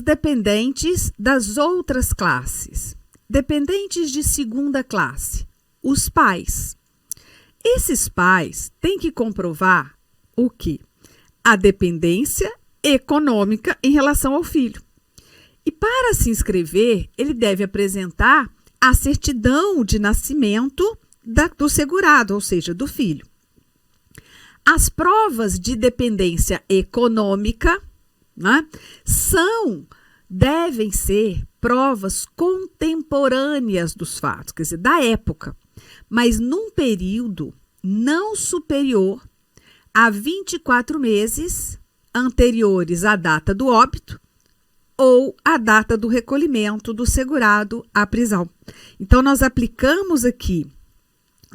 dependentes das outras classes. Dependentes de segunda classe, os pais. Esses pais têm que comprovar o quê? A dependência econômica em relação ao filho. E para se inscrever, ele deve apresentar a certidão de nascimento do segurado, ou seja, do filho. As provas de dependência econômica, né, devem ser provas contemporâneas dos fatos, quer dizer, da época, mas num período não superior a 24 meses anteriores à data do óbito ou à data do recolhimento do segurado à prisão. Então, nós aplicamos aqui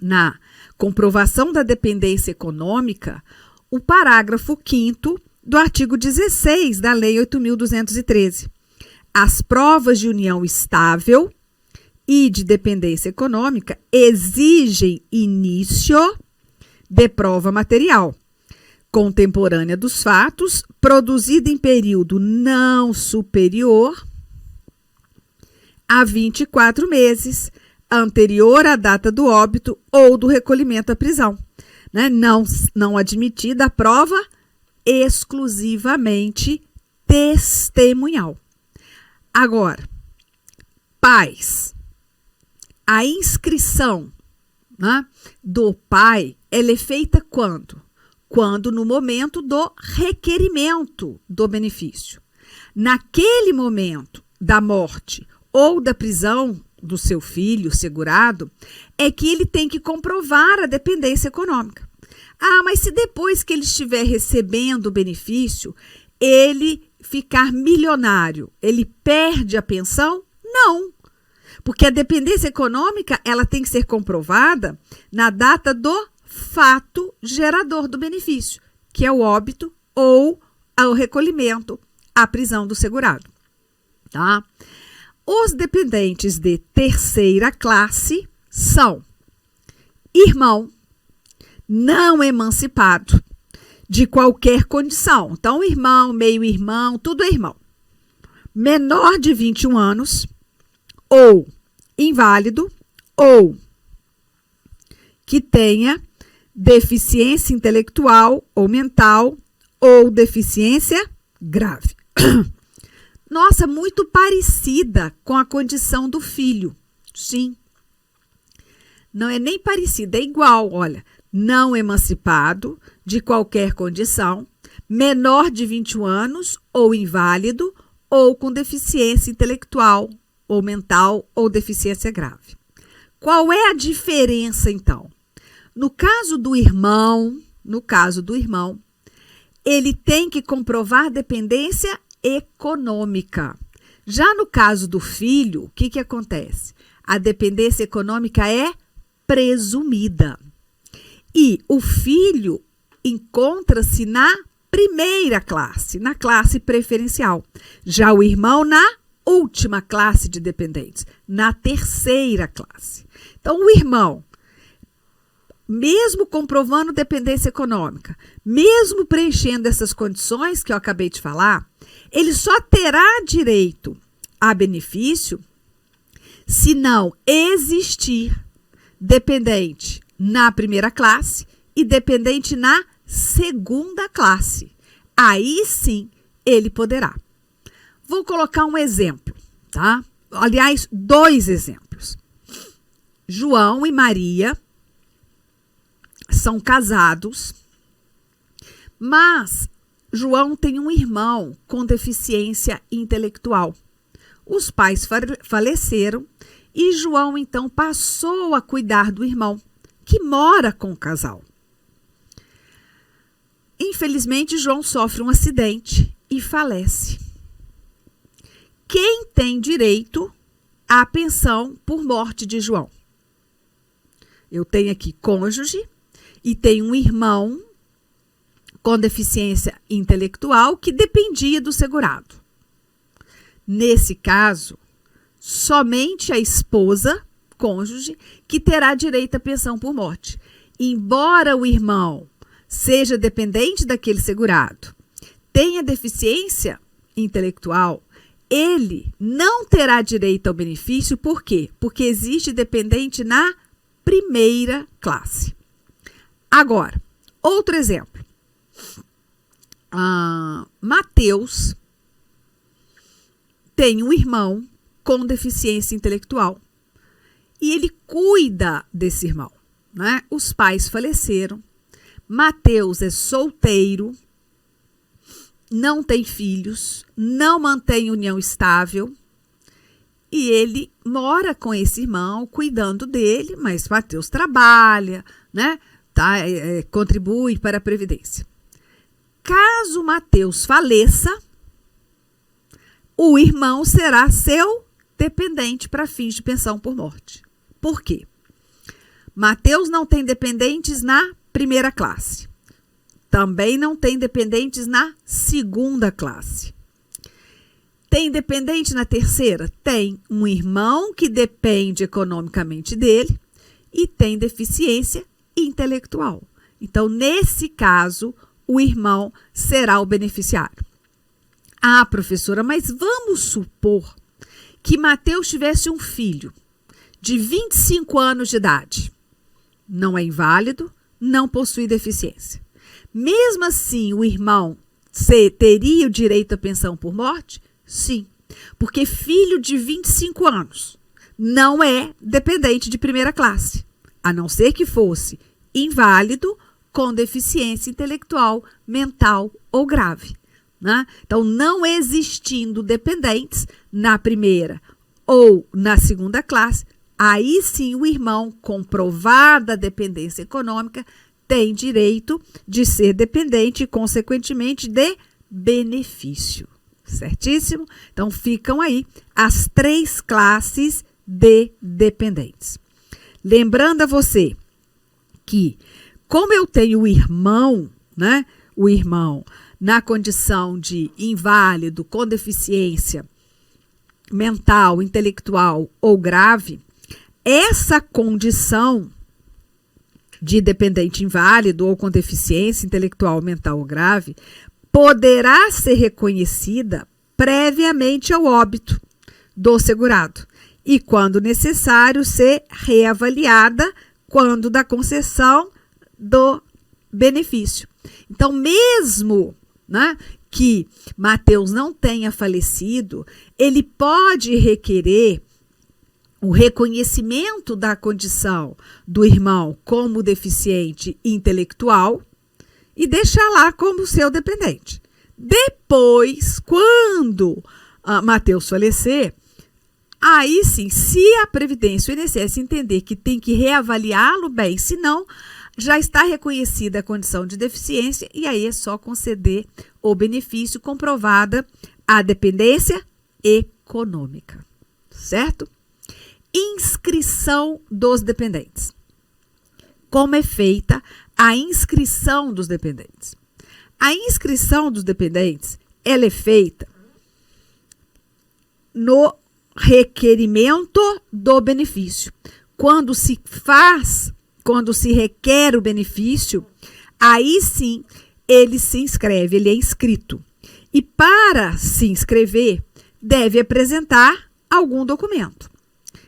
na comprovação da dependência econômica o parágrafo 5º do artigo 16 da Lei 8.213. As provas de união estável e de dependência econômica exigem início de prova material contemporânea dos fatos, produzida em período não superior a 24 meses, anterior à data do óbito ou do recolhimento à prisão. Né? Não admitida a prova exclusivamente testemunhal. Agora, pais, a inscrição, né, do pai, ela é feita quando? Quando no momento do requerimento do benefício. Naquele momento da morte ou da prisão do seu filho segurado, é que ele tem que comprovar a dependência econômica. Ah, mas se depois que ele estiver recebendo o benefício, ele ficar milionário, ele perde a pensão? Não, porque a dependência econômica ela tem que ser comprovada na data do fato gerador do benefício, que é o óbito ou o recolhimento à prisão do segurado. Tá? Os dependentes de terceira classe são irmão não emancipado de qualquer condição. Então, irmão, meio-irmão, tudo é irmão. Menor de 21 anos, ou inválido, ou que tenha deficiência intelectual ou mental, ou deficiência grave. Nossa, muito parecida com a condição do filho. Sim. Não é nem parecida, é igual, olha. Não emancipado de qualquer condição, menor de 21 anos ou inválido ou com deficiência intelectual ou mental ou deficiência grave. Qual é a diferença, então? No caso do irmão, ele tem que comprovar dependência econômica. Já no caso do filho, o que acontece? A dependência econômica é presumida. E o filho encontra-se na primeira classe, na classe preferencial. Já o irmão na última classe de dependentes, na terceira classe. Então, o irmão, mesmo comprovando dependência econômica, mesmo preenchendo essas condições que eu acabei de falar, ele só terá direito a benefício se não existir dependente na primeira classe e dependente na segunda classe. Aí sim ele poderá. Vou colocar um exemplo, tá? Aliás, 2 exemplos. João e Maria são casados, mas João tem um irmão com deficiência intelectual. Os pais faleceram e João então passou a cuidar do irmão, que mora com o casal. Infelizmente, João sofre um acidente e falece. Quem tem direito à pensão por morte de João? Eu tenho aqui cônjuge e tenho um irmão com deficiência intelectual que dependia do segurado. Nesse caso, somente a esposa, cônjuge, que terá direito à pensão por morte. Embora o irmão seja dependente daquele segurado, tenha deficiência intelectual, ele não terá direito ao benefício, por quê? Porque existe dependente na primeira classe. Agora, outro exemplo. Mateus tem um irmão com deficiência intelectual e ele cuida desse irmão, né? Os pais faleceram, Mateus é solteiro, não tem filhos, não mantém união estável e ele mora com esse irmão cuidando dele, mas Mateus trabalha, né? Contribui para a Previdência. Caso Mateus faleça, o irmão será seu dependente para fins de pensão por morte. Por quê? Mateus não tem dependentes na primeira classe. Também não tem dependentes na segunda classe. Tem dependente na terceira? Tem um irmão que depende economicamente dele e tem deficiência intelectual. Então, nesse caso, o irmão será o beneficiário. Ah, professora, mas vamos supor que Mateus tivesse um filho de 25 anos de idade. Não é inválido, não possui deficiência. Mesmo assim, o irmão teria o direito à pensão por morte? Sim, porque filho de 25 anos não é dependente de primeira classe, a não ser que fosse inválido com deficiência intelectual, mental ou grave, né? Então, não existindo dependentes na primeira ou na segunda classe, aí sim o irmão, comprovada a dependência econômica, tem direito de ser dependente e, consequentemente, de benefício. Certíssimo? Então, ficam aí as 3 classes de dependentes. Lembrando a você que, como eu tenho o irmão, né? O irmão na condição de inválido, com deficiência mental, intelectual ou grave, essa condição de dependente inválido ou com deficiência intelectual, mental ou grave poderá ser reconhecida previamente ao óbito do segurado e, quando necessário, ser reavaliada quando da concessão do benefício. Então, mesmo, né, que Mateus não tenha falecido, ele pode requerer o reconhecimento da condição do irmão como deficiente intelectual e deixar lá como seu dependente. Depois, quando Mateus falecer, aí sim, se a Previdência e o INSS entender que tem que reavaliá-lo, bem, senão já está reconhecida a condição de deficiência e aí é só conceder o benefício comprovada a dependência econômica, certo? Inscrição dos dependentes. Como é feita a inscrição dos dependentes? A inscrição dos dependentes, ela é feita no requerimento do benefício. Quando se requer o benefício, aí sim ele se inscreve, ele é inscrito. E para se inscrever, deve apresentar algum documento.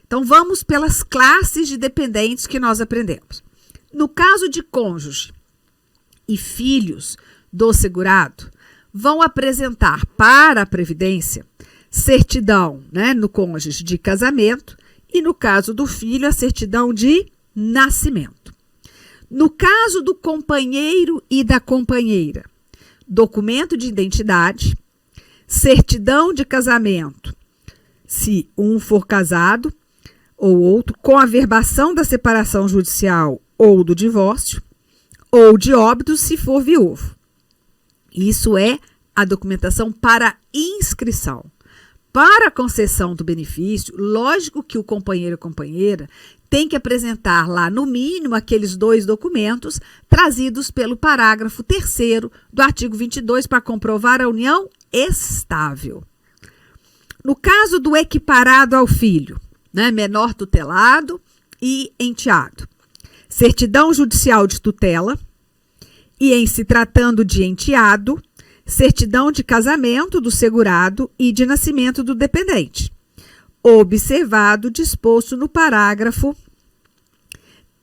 Então, vamos pelas classes de dependentes que nós aprendemos. No caso de cônjuge e filhos do segurado, vão apresentar para a Previdência certidão, né, no cônjuge de casamento e, no caso do filho, a certidão de nascimento. No caso do companheiro e da companheira, documento de identidade, certidão de casamento, se um for casado, ou outro, com averbação da separação judicial ou do divórcio, ou de óbito se for viúvo. Isso é a documentação para inscrição. Para a concessão do benefício, lógico que o companheiro ou companheira tem que apresentar lá, no mínimo, aqueles 2 documentos trazidos pelo parágrafo 3º do artigo 22 para comprovar a união estável. No caso do equiparado ao filho, né, menor tutelado e enteado, certidão judicial de tutela e, em se tratando de enteado, certidão de casamento do segurado e de nascimento do dependente, observado o disposto no parágrafo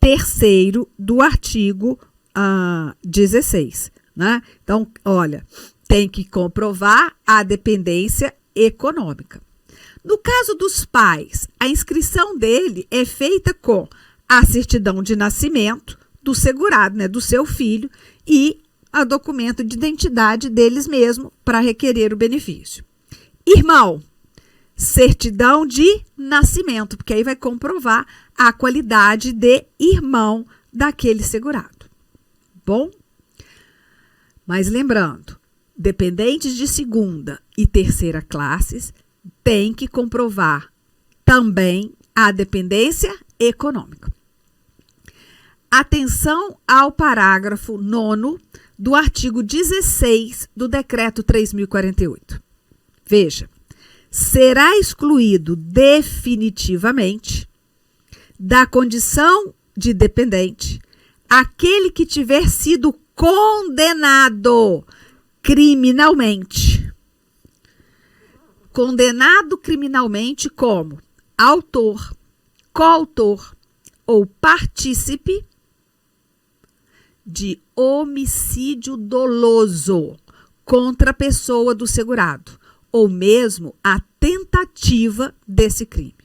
3º do artigo 16. Né? Então, olha, tem que comprovar a dependência econômica. No caso dos pais, a inscrição dele é feita com a certidão de nascimento do segurado, né, do seu filho, e o documento de identidade deles mesmos para requerer o benefício. Irmão, certidão de nascimento, porque aí vai comprovar a qualidade de irmão daquele segurado. Bom? Mas lembrando, dependentes de segunda e terceira classes têm que comprovar também a dependência econômica. Atenção ao parágrafo 9º do artigo 16 do Decreto 3.048. Veja, será excluído definitivamente da condição de dependente aquele que tiver sido condenado criminalmente. Condenado criminalmente como autor, coautor ou partícipe de homicídio doloso contra a pessoa do segurado, ou mesmo a tentativa desse crime.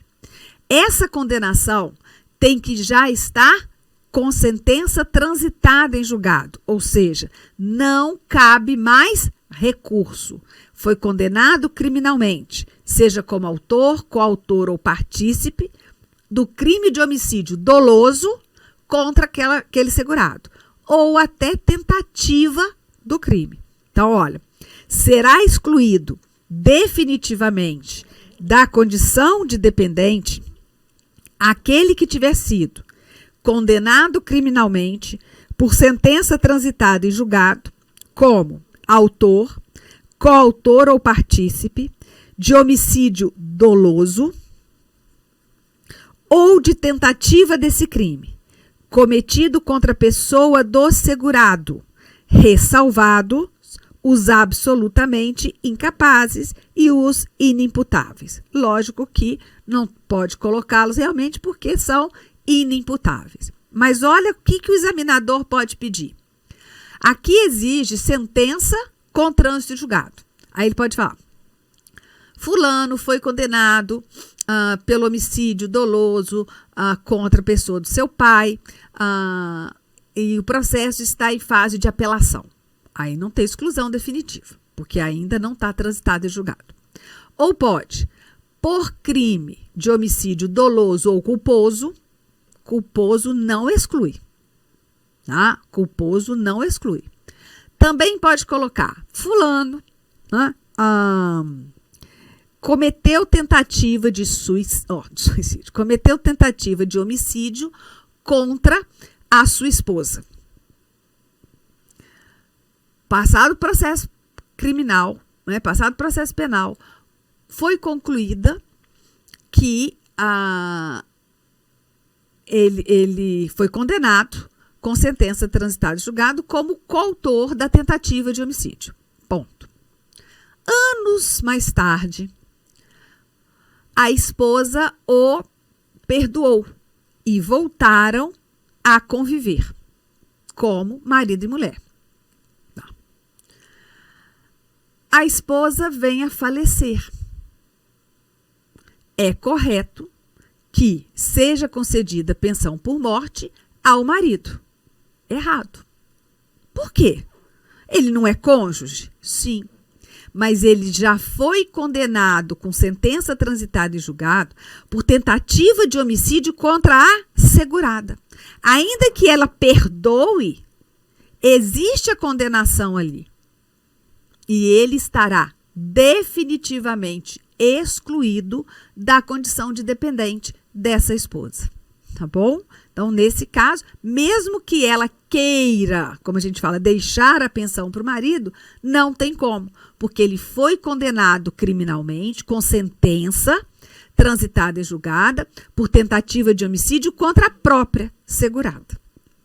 Essa condenação tem que já estar com sentença transitada em julgado, ou seja, não cabe mais recurso. Foi condenado criminalmente, seja como autor, coautor ou partícipe do crime de homicídio doloso contra aquele segurado, ou até tentativa do crime. Então, olha, será excluído definitivamente da condição de dependente aquele que tiver sido condenado criminalmente por sentença transitada em julgado como autor, coautor ou partícipe de homicídio doloso ou de tentativa desse crime, cometido contra a pessoa do segurado, ressalvado os absolutamente incapazes e os inimputáveis. Lógico que não pode colocá-los realmente porque são inimputáveis. Mas olha o que o examinador pode pedir. Aqui exige sentença com trânsito em julgado. Aí ele pode falar, fulano foi condenado pelo homicídio doloso contra a pessoa do seu pai e o processo está em fase de apelação. Aí não tem exclusão definitiva, porque ainda não está transitado em julgado. Ou pode, por crime de homicídio doloso ou culposo não exclui. Tá? Culposo não exclui. Também pode colocar, fulano, né, cometeu tentativa de suicídio, cometeu tentativa de homicídio contra a sua esposa. Passado o processo criminal, né, passado o processo penal, foi concluída que ele foi condenado com sentença transitada em julgado como coautor da tentativa de homicídio. Ponto. Anos mais tarde, a esposa o perdoou e voltaram a conviver como marido e mulher. A esposa vem a falecer. É correto que seja concedida pensão por morte ao marido. Errado. Por quê? Ele não é cônjuge? Sim. Mas ele já foi condenado com sentença transitada em julgado por tentativa de homicídio contra a segurada. Ainda que ela perdoe, existe a condenação ali. E ele estará definitivamente excluído da condição de dependente dessa esposa. Tá bom? Então, nesse caso, mesmo que ela queira, como a gente fala, deixar a pensão para o marido, não tem como, porque ele foi condenado criminalmente com sentença transitada e julgada por tentativa de homicídio contra a própria segurada.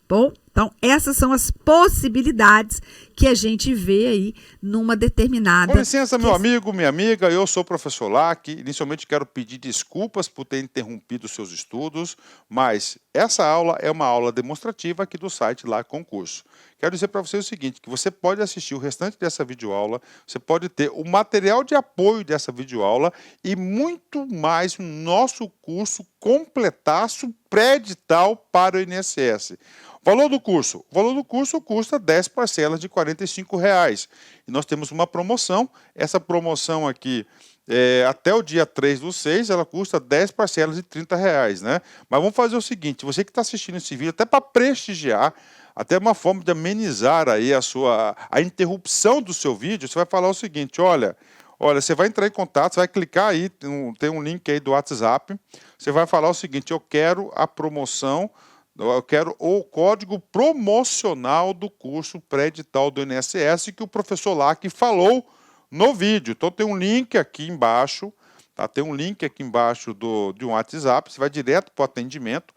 Bom? Então, essas são as possibilidades que a gente vê aí numa determinada... Com licença, meu amigo, minha amiga, eu sou o professor Lac. Inicialmente quero pedir desculpas por ter interrompido os seus estudos, mas essa aula é uma aula demonstrativa aqui do site Lac Concurso. Quero dizer para você o seguinte, que você pode assistir o restante dessa videoaula, você pode ter o material de apoio dessa videoaula e muito mais no nosso curso completaço pré-edital para o INSS. Valor do curso? O valor do curso custa 10 parcelas de R$ 45,00. E nós temos uma promoção. Essa promoção aqui, até o dia 3/6, ela custa 10 parcelas de R$ 30,00, né? Mas vamos fazer o seguinte, você que está assistindo esse vídeo, até para prestigiar, até uma forma de amenizar aí a interrupção do seu vídeo, você vai falar o seguinte, olha, você vai entrar em contato, você vai clicar aí, tem um link aí do WhatsApp, você vai falar o seguinte, eu quero a promoção, eu quero o código promocional do curso pré-edital do INSS que o professor Lac falou no vídeo. Então tem um link aqui embaixo, tá? Tem um link aqui embaixo de um WhatsApp, você vai direto para o atendimento.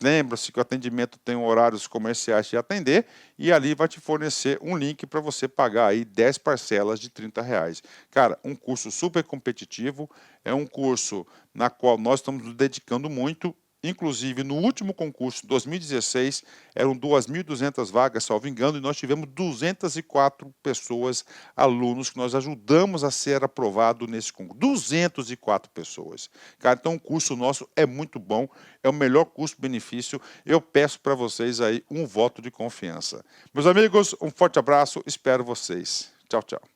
Lembra-se que o atendimento tem horários comerciais de atender e ali vai te fornecer um link para você pagar aí 10 parcelas de R$ 30,00. Cara, um curso super competitivo, é um curso na qual nós estamos nos dedicando muito. Inclusive, no último concurso, 2016, eram 2.200 vagas, salvo engano, e nós tivemos 204 pessoas, alunos, que nós ajudamos a ser aprovado nesse concurso. 204 pessoas. Cara, então o curso nosso é muito bom, é o melhor custo-benefício. Eu peço para vocês aí um voto de confiança. Meus amigos, um forte abraço, espero vocês. Tchau, tchau.